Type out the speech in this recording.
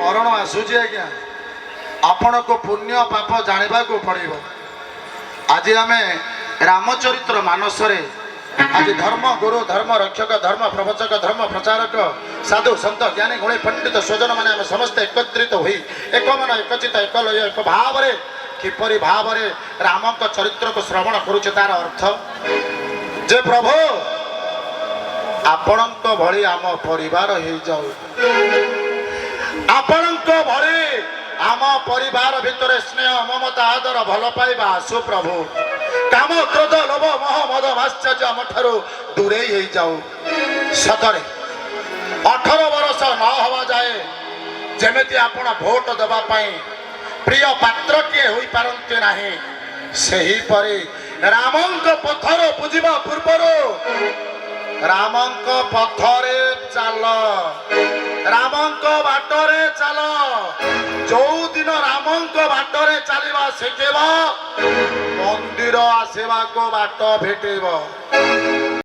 मरण आसूची आज्ञा आपण को पुण्य पाप जानिबा को पड़िबो। आज आम रामचरित्र मानस आज धर्म गुरु धर्म रक्षक धर्म प्रवचक धर्म प्रचारक साधु संत ज्ञानी गुणी पंडित स्वजन मैंने आम समस्त एकत्रित हुई एक मन एकचित एक लय एक भाव किपरि भाव राम चरित्र को श्रवण करुचे तार अर्थ जे प्रभु आपण भली आम परिवार हो जाऊ आपण भली आम परिवार भितर स्नेह ममता आदर भल पाइबा आसु प्रभु काम क्रोध लोभ मोह मद आश्चर्य आम ठारू दूरे ही जाऊ। सतरे 18 वर्ष न हवा जाए जेमेती आपण भोट देबा पाई प्रिय पात्र किए होई पारंते नाही सही परे रामंक पथर बुझिबा पूर्वरो रामंक पथरे चल रामंक बाटरे चल जो दिन रामंक बाटरे चलवा शिखेब मंदिर आसवा को बाट भेटेब।